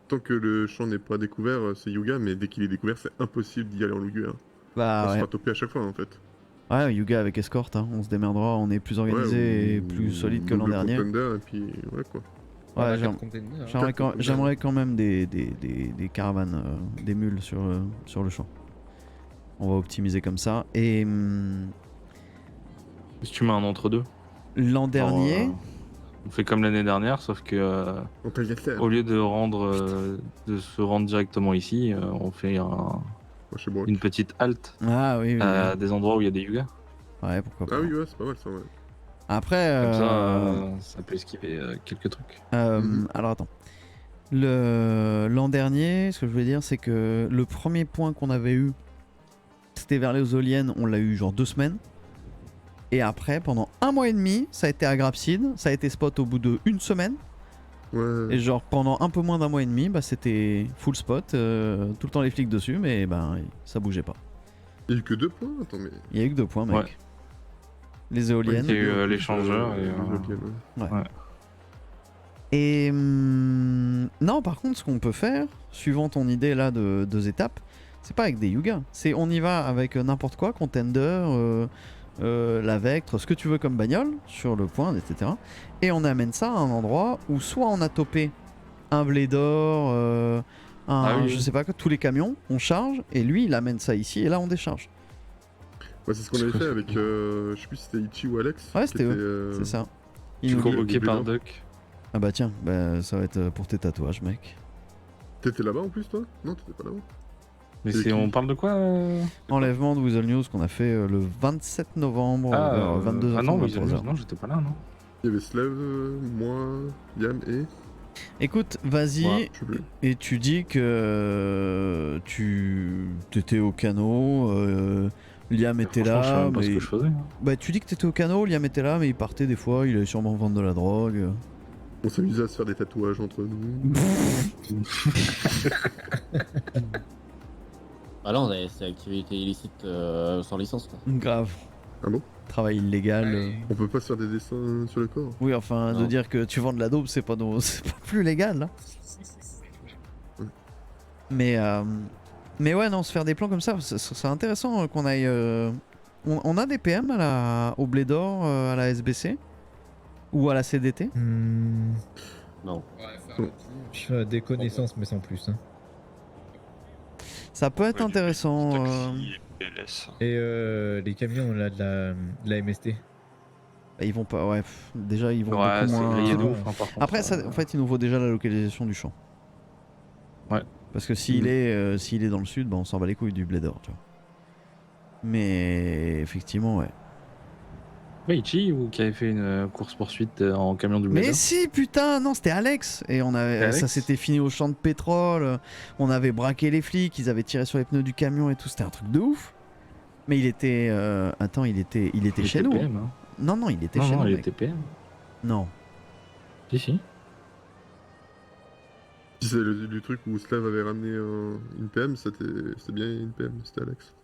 tant que le champ n'est pas découvert, c'est Yuga, mais dès qu'il est découvert, c'est impossible d'y aller en Yuga. On
Bah
se
ouais.
fera toper à chaque fois, en fait.
Ouais, Yuga avec escorte, hein. On se démerdera, on est plus organisé
Ouais,
et
ou-
plus solide que l'an
double
dernier.
contender, et puis, ouais, quoi.
Ouais,
Quatre containers, hein.
j'aimerais quand même des caravanes, des mules sur le champ. On va optimiser comme ça. Et
Si tu mets un entre-deux.
l'an dernier,
On fait comme l'année dernière, sauf que
On peut y faire.
au lieu de de se rendre directement ici, on fait
Moi, chez Brock.
une petite halte
ah oui, oui,
à des endroits où il y a des Yugas.
oui. Ouais, pourquoi pas.
Ah oui, ouais, c'est pas mal ça, ouais.
Après,
Comme ça peut esquiver quelques trucs.
Mhm.
alors attends. L'an dernier, ce que je voulais dire, c'est que le premier point qu'on avait eu, c'était vers les éoliennes, on l'a eu genre 2 semaines. Et après, pendant 1 mois et demi, ça a été à Grapseed, ça a été spot au bout de 1 semaine.
Ouais.
Et genre pendant un peu moins d'1 mois et demi, bah, c'était full spot, tout le temps les flics dessus, mais bah, ça bougeait pas.
Il y a eu que 2 points. Attends, mais.
Il y a eu que 2 points, mec.
Ouais.
Les éoliennes.
Il y a eu l'échangeur et,
Et non, par contre, ce qu'on peut faire, suivant ton idée là de 2 étapes, c'est pas avec des Yugas. C'est on y va avec n'importe quoi, contender, la Vectre, ce que tu veux comme bagnole, sur le point, etc. Et on amène ça à un endroit où soit on a topé un blé d'or,
oui.
je sais pas quoi, tous les camions, on charge, et lui il amène ça ici, et là on décharge.
Ouais, c'est ce qu'on avait fait avec. Je sais plus si c'était Ichi ou Alex.
Ouais,
qui
c'était
était,
C'est ça.
Je
Il
suis
nous-
convoqué
blé
par
d'or.
Duck.
Ah bah tiens, bah, ça va être pour tes tatouages, mec.
T'étais là-bas en plus, toi? Non, t'étais pas là-bas.
Mais
C'est qui
on parle de quoi
Enlèvement de Weasel News qu'on a fait le 27 novembre vers 22h.
Ah non, non, j'étais pas là, non.
Il y avait Slave, moi, Yam et.
Écoute, vas-y
Ouais,
Je sais plus.
et tu dis que tu étais au canot, Liam était
Franchement, je sais
là,
même pas ce
mais
que je faisais. hein.
bah tu dis que t'étais au canot, Liam était là, mais il partait des fois, il allait sûrement vendre de la drogue.
On s'amusait à se faire des tatouages entre nous.
Ah non, c'est activité illicite sans licence. Quoi.
Grave.
Ah bon?
Travail illégal.
On peut pas se faire des dessins sur le corps.
Oui, enfin, de
Non.
dire que tu vends de la dope, c'est pas plus légal là. Mais ouais, non, se faire des plans comme ça, c'est intéressant qu'on aille. On a des PM au Blé d'Or, à la SBC ou à la CDT.
Non.
Je fais des connaissances, mais sans plus. Hein.
Ça peut être intéressant.
Et les camions là, de la MST.
Bah, ils vont pas. Ouais, déjà ils vont
Ouais,
beaucoup
c'est
moins.
grillé de ouf, hein, par contre.
Après, en fait, il nous faut déjà la localisation du champ.
Ouais.
Parce que s'il est dans le sud, bah, on s'en bat les couilles du Blé d'Or, tu vois. Mais effectivement, ouais.
Ouais, Ichi ou qui avait fait une course-poursuite en camion double
Mais
header.
si, putain, non, c'était Alex. Et on avait,
Alex
ça s'était fini au champ de pétrole. On avait braqué les flics, ils avaient tiré sur les pneus du camion et tout. C'était un truc de ouf. Mais il était, attends, il était
Il
chez
était
nous.
PM, hein.
Non, il était
Non,
chez
non,
nous.
il
Mec.
était PM.
Non.
Si.
Si c'est le truc où Slav avait ramené une PM, c'était bien une PM, c'était Alex.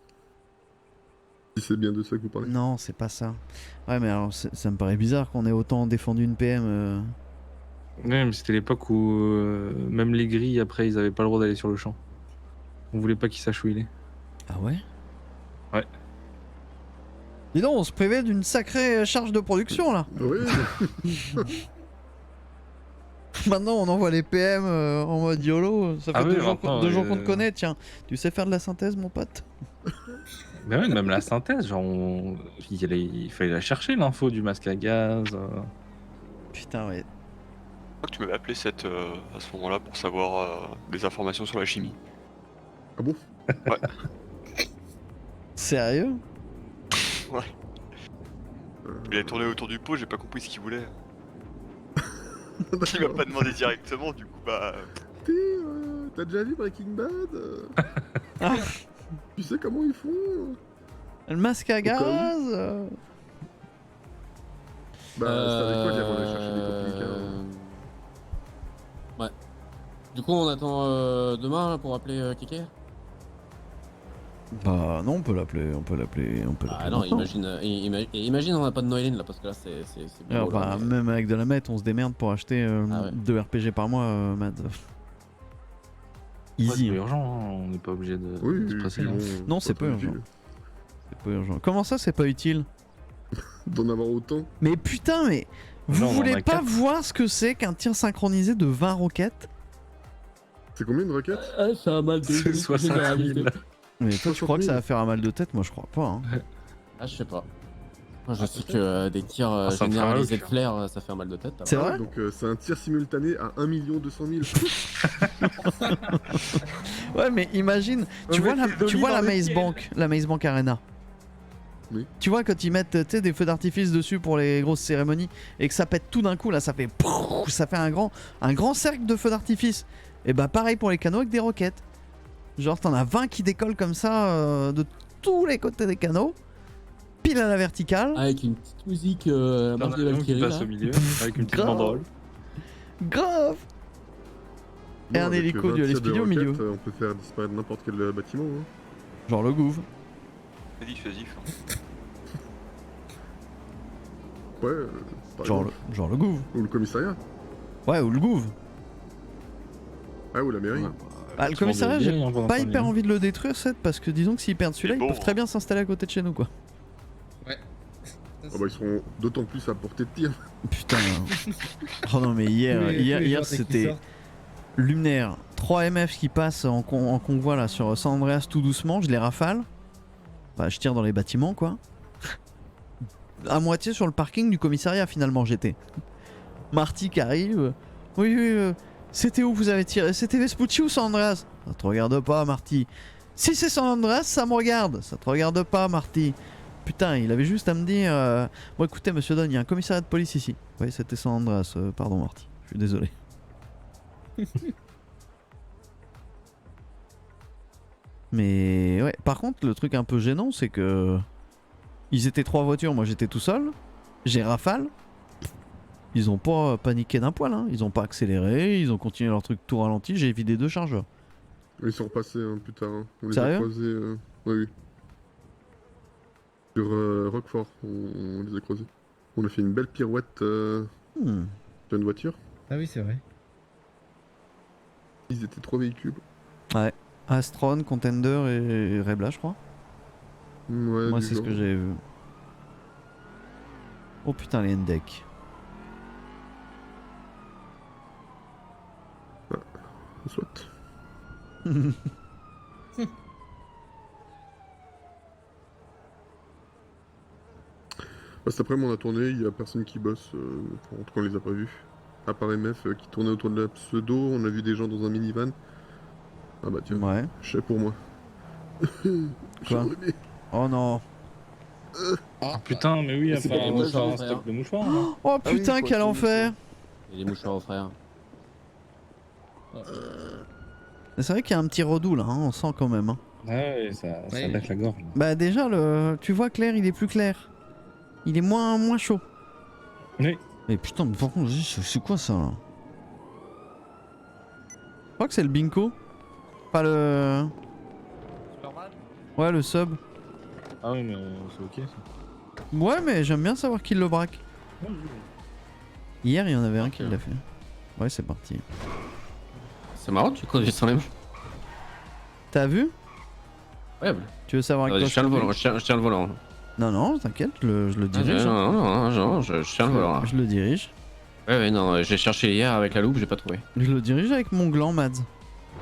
Si c'est bien de ça que vous parlez.
Non, c'est pas ça. Ouais, mais alors, ça me paraît bizarre qu'on ait autant défendu une PM.
Ouais, mais c'était l'époque où même les grilles, après, ils avaient pas le droit d'aller sur le champ. On voulait pas qu'ils sachent où il est.
Ah ouais?
Ouais.
Dis donc, on se privait d'une sacrée charge de production là.
Oui.
Maintenant, on envoie les PM en mode YOLO. Ça fait
Ah oui,
deux jours
maintenant,
qu'on te connaît. Tiens, tu sais faire de la synthèse, mon pote?
Mais ouais, même la synthèse, genre, il fallait la chercher, l'info du masque à gaz.
Putain, ouais.
Je crois que tu m'avais appelé à ce moment-là pour savoir des informations sur la chimie.
Ah bon?
Ouais.
Sérieux?
Ouais. Il a tourné autour du pot, j'ai pas compris ce qu'il voulait. Il m'a pas demandé directement, du coup, bah.
T'as déjà vu Breaking Bad?
Ah.
Tu sais comment ils font?
Le masque à gaz
Bah, c'est avec quoi qu'on allait chercher des copains?
Ouais. Du coup, on attend demain là, pour appeler Kéké.
Bah non, on peut l'appeler.
Ah non,
maintenant.
imagine on a pas de Noëline là, parce que là c'est bien
Alors,
beau, là,
bah,
mais-
même avec de la mette, on se démerde pour acheter
Ah ouais.
2 RPG par mois, Mads.
Ouais,
Easy.
c'est pas
hein.
urgent, hein, on n'est pas obligé de
Oui,
se presser.
puis
hein.
bon,
Non, c'est pas urgent.
utile
C'est pas urgent. Comment ça, c'est pas utile?
d'en avoir autant.
Mais putain, mais vous
Non, on en
voulez
a
pas
4.
voir ce que c'est qu'un tir synchronisé de 20 roquettes?
C'est combien de requêtes?
Ah, c'est un mal de
C'est 60 000.
Mais toi, tu crois que ça va faire un mal de tête? Moi, je crois pas. Hein.
Ah, je sais pas. Moi, je sais que des tirs
ça me fait
généralisés
un
de
look.
flair, ça fait un mal de tête.
C'est
alors.
vrai?
Donc c'est un tir simultané à 1 200 000.
Ouais, mais imagine, tu vois la Maze Bank, la Maze Bank Arena.
Oui.
Tu vois quand ils mettent tu sais, des feux d'artifice dessus pour les grosses cérémonies et que ça pète tout d'un coup là, ça fait un grand cercle de feux d'artifice. Et bah pareil pour les canaux avec des roquettes. Genre t'en as 20 qui décollent comme ça de tous les côtés des canaux, pile à la verticale.
Avec une petite musique, la
T'en
marche
as
des
un qui
Valkyries.
passe
là.
au milieu avec une petite
Grave.
banderole.
Grave. Et un hélico du LSPD au milieu.
On peut faire disparaître n'importe quel bâtiment. Hein.
Genre le Gouv.
C'est dissuasif.
Ouais, par exemple.
Genre le Gouv.
Ou le commissariat.
Ouais, ou le Gouv.
Ah, ou la mairie.
Ouais.
Bah, le
Tu vends
commissariat,
des
j'ai
vieilles, hein, pendant
pas
qu'on y
hyper
est.
envie de le détruire, Seth, parce que disons que s'ils perdent celui-là,
C'est
ils
beau,
peuvent très
hein.
bien s'installer à côté de chez nous, quoi.
Ouais.
Ah bah ils seront d'autant plus à portée de tir.
Putain. Oh non, mais hier c'était luminaire. 3 MF qui passent en convoi là sur San Andreas tout doucement, je les rafale. Bah, je tire dans les bâtiments, quoi. À moitié sur le parking du commissariat, finalement, j'étais. Marty qui arrive. Oui, c'était où vous avez tiré? C'était Vespucci ou San Andreas? Ça te regarde pas, Marty. Si c'est San Andreas, ça me regarde. Ça te regarde pas, Marty. Putain, il avait juste à me dire bon, écoutez, monsieur Don, il y a un commissariat de police ici. Oui, c'était San Andreas. Pardon, Marty. Je suis désolé. Mais ouais, par contre, le truc un peu gênant, c'est que ils étaient 3 voitures, moi j'étais tout seul. J'ai rafale. Ils ont pas paniqué d'un poil, hein. Ils ont pas accéléré, ils ont continué leur truc tout ralenti. J'ai vidé 2 chargeurs.
Ils sont repassés plus tard. Hein. On les
Sérieux
a croisés. Oui. Sur Roquefort, on les a croisés. On a fait une belle pirouette sur une voiture.
Ah oui, c'est vrai.
Ils étaient 3 véhicules.
Ouais. Astron, Contender et Rebla, je crois.
Ouais,
Moi,
du
c'est ce
genre.
que j'ai vu. Oh putain, les Hendek.
Soit. Bah, cet après-midi on a tourné, il y a personne qui bosse, en tout cas on les a pas vus. À part MF qui tournait autour de la pseudo, on a vu des gens dans un minivan. Ah bah tiens,
Ouais.
je sais pour moi.
Quoi? Oh non.
Ah putain, mais oui,
c'est
enfin,
pas des
on va
mouchoirs,
faire un
frère.
stock de mouchoirs. hein.
Oh
Ah oui,
putain,
faut
quel
acheter
enfer.
Et les mouchoirs aux frères.
C'est vrai qu'il y a un petit redou là, hein, on sent quand même. Hein.
Ah ouais, ça
Ouais.
attaque la gorge. là.
Bah déjà, tu vois clair, il est plus clair. Il est moins chaud.
Oui.
Mais putain, mais par contre, c'est quoi ça là? Je crois que c'est le Binko. Pas le... Ouais, le sub.
Ah oui, mais c'est ok ça.
Ouais, mais j'aime bien savoir qui le braque.
Ouais, oui.
Hier, il y en avait un qui l'a fait. Ouais, c'est parti.
C'est marrant, tu conduis sans les mains.
T'as vu?
Ouais,
Tu veux savoir
je
quoi
tiens le volant, je tiens le volant.
Non, non, t'inquiète, je le
Ah,
dirige.
non, je tiens le volant. là.
Je le dirige.
Ouais, non, j'ai cherché hier avec la loupe, j'ai pas trouvé.
Je le dirige avec mon gland, Mads.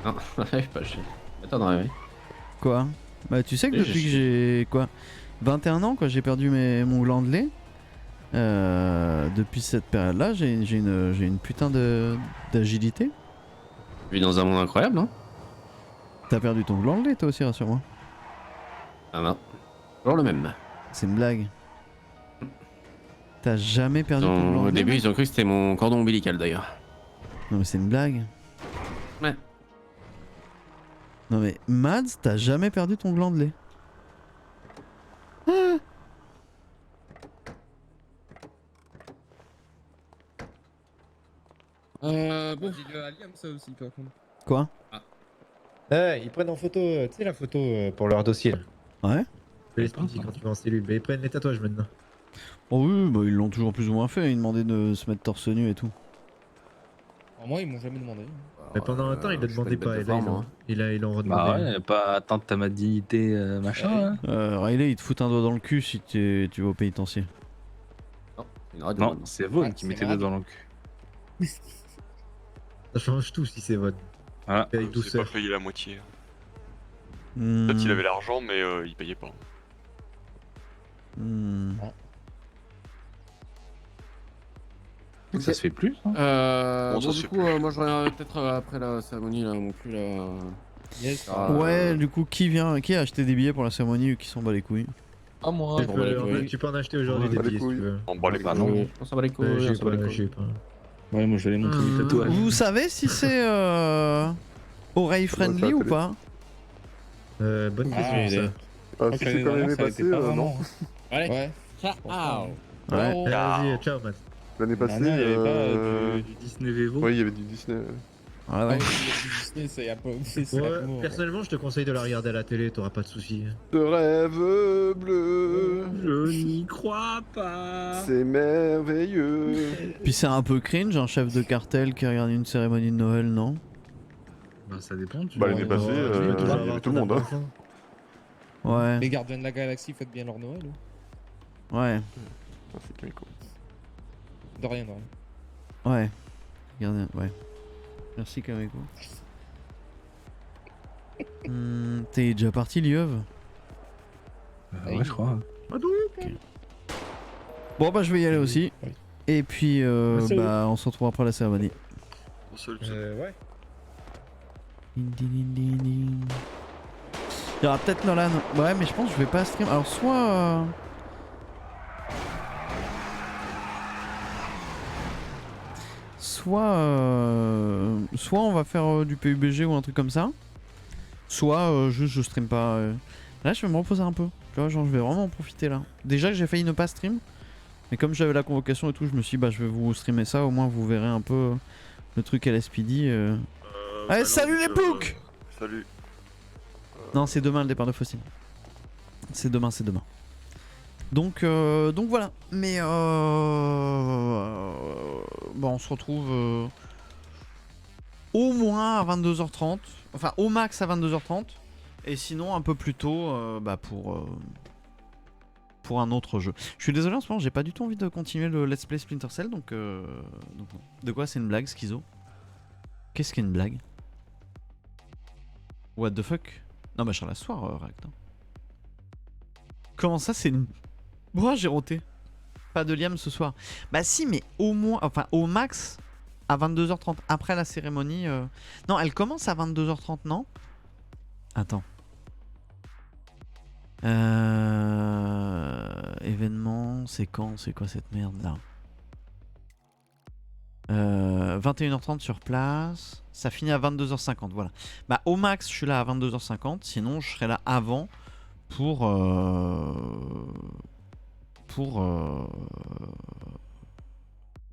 Non, ouais, pas cher. Attends, ouais.
Quoi? Bah, tu sais que
Oui,
depuis que j'ai quoi 21 ans, quoi, j'ai perdu mon gland de lait. Depuis cette période-là, j'ai une putain d'agilité.
Tu vis dans un monde incroyable, non?
T'as perdu ton gland de lait, toi aussi, rassure-moi.
Ah non. Toujours le même.
C'est une blague. T'as jamais perdu ton gland de lait?
Au début,
mec
ils ont cru que c'était mon cordon ombilical d'ailleurs.
Non, mais c'est une blague.
Ouais.
Non, mais Mads, t'as jamais perdu ton gland de lait. Ah.
Bon.
Dis-le à Liam ça aussi par contre.
Quoi?
Ils prennent en photo, tu sais la photo pour leur dossier là.
Ouais.
Je l'explique quand tu vas en cellule. Mais ils prennent les tatouages maintenant.
Oh oui, bah ils l'ont toujours plus ou moins fait. Ils demandaient de se mettre torse nu et tout.
Alors moi, ils m'ont jamais demandé.
Mais pendant un temps, ils le demandaient pas. Et là, ils l'ont redemandé.
Bah ouais, pas attendre ta ma dignité, machin. hein.
Riley, il te fout un doigt dans le cul si tu vas au pénitencier.
Non, c'est Vaughn qui mettait le doigt dans le cul.
Ça change tout si c'est votre.
Voilà.
Avec
C'est
douceur.
pas payé la moitié.
Hmm.
Peut-être qu'il avait l'argent, mais il payait pas.
Hmm.
Ça se fait plus ça
Bon, ça
Bon,
se
du
fait
coup,
plus.
moi je reviens peut-être après la cérémonie là, non plus là.
Yes.
Ouais, du coup, qui a acheté des billets pour la cérémonie ou qui s'en bat les couilles?
Ah, moi.
Tu peux, tu peux en acheter aujourd'hui
On
des
bat les
billets si tu
couilles.
veux.
On bat les
Bah
couilles.
non.
On s'en bat les couilles.
J'ai
on s'en bat les
pas,
couilles.
j'ai pas.
Ouais, moi je vais aller montrer mes tatouages.
Vous savez si c'est oreille friendly ou
télé.
pas?
Bonne question ça.
Ah, si c'est quand même passé, non.
Ouais.
Ouais.
Vas-y, ciao Matt.
L'année passée,
Il n'y avait pas du Disney Vevo.
ouais, il y avait du Disney.
Ah ouais.
Disney, c'est un peu.
Ouais, personnellement, je te conseille de la regarder à la télé, t'auras pas de soucis.
De rêve bleu,
Je n'y crois pas.
c'est merveilleux.
Puis c'est un peu cringe, un chef de cartel qui regarde une cérémonie de Noël, non?
Bah ça dépend. Tu
Bah,
vois,
l'année
on-
passée,
tu veux
il y
toujours
avait
avoir
tout le
ton
monde. Hein.
enfant.
Ouais.
Les Gardiens de la Galaxie fêtent bien leur Noël. Ou...
Ouais.
Ah, c'est Kamiko.
De rien, de rien.
Ouais. Regardez, ouais. Merci Kameko. T'es déjà parti, Liev?
Ouais, je crois.
Bon bah je vais y aller aussi.
Oui.
Et puis
Merci.
bah on se retrouve après la cérémonie.
Salut.
Ouais.
Il y aura peut-être Nolan. Ouais mais je pense que je vais pas stream. Alors soit... Soit on va faire du PUBG ou un truc comme ça. Soit juste je stream pas. Là je vais me reposer un peu. Tu vois, genre je vais vraiment en profiter là. Déjà que j'ai failli ne pas stream. Mais comme j'avais la convocation et tout, je me suis dit bah je vais vous streamer ça. Au moins vous verrez un peu le truc à l'SPD. Allez, salut les poucs.
Salut.
Non, c'est demain le départ de Faustine. C'est demain. Donc voilà. Mais bon, on se retrouve au moins à 22h30. Enfin, au max à 22h30. Et sinon, un peu plus tôt pour un autre jeu. Je suis désolé en ce moment, j'ai pas du tout envie de continuer le Let's Play Splinter Cell. Donc non. De quoi c'est une blague, Schizo? Qu'est-ce qu'une blague? What the fuck? Non, bah, Charles, la soir, Ract. Comment ça, c'est une. Pourquoi j'ai roté? Pas de Liam ce soir. Bah, si, mais au moins. Enfin, au max, à 22h30, après la cérémonie. Non, elle commence à 22h30, non? Attends. Événement, c'est quand? C'est quoi cette merde là? 21h30 sur place. Ça finit à 22h50, voilà. Bah au max je suis là à 22h50, sinon je serai là avant pour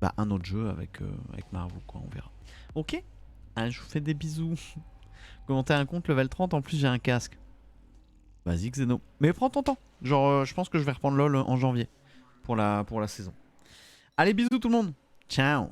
bah, un autre jeu avec Marvel quoi, on verra. Ok. Allez, je vous fais des bisous. Commenter un compte level 30, en plus j'ai un casque. Vas-y Xeno. Mais prends ton temps. Genre je pense que je vais reprendre LoL en janvier pour la saison. Allez bisous tout le monde. Ciao.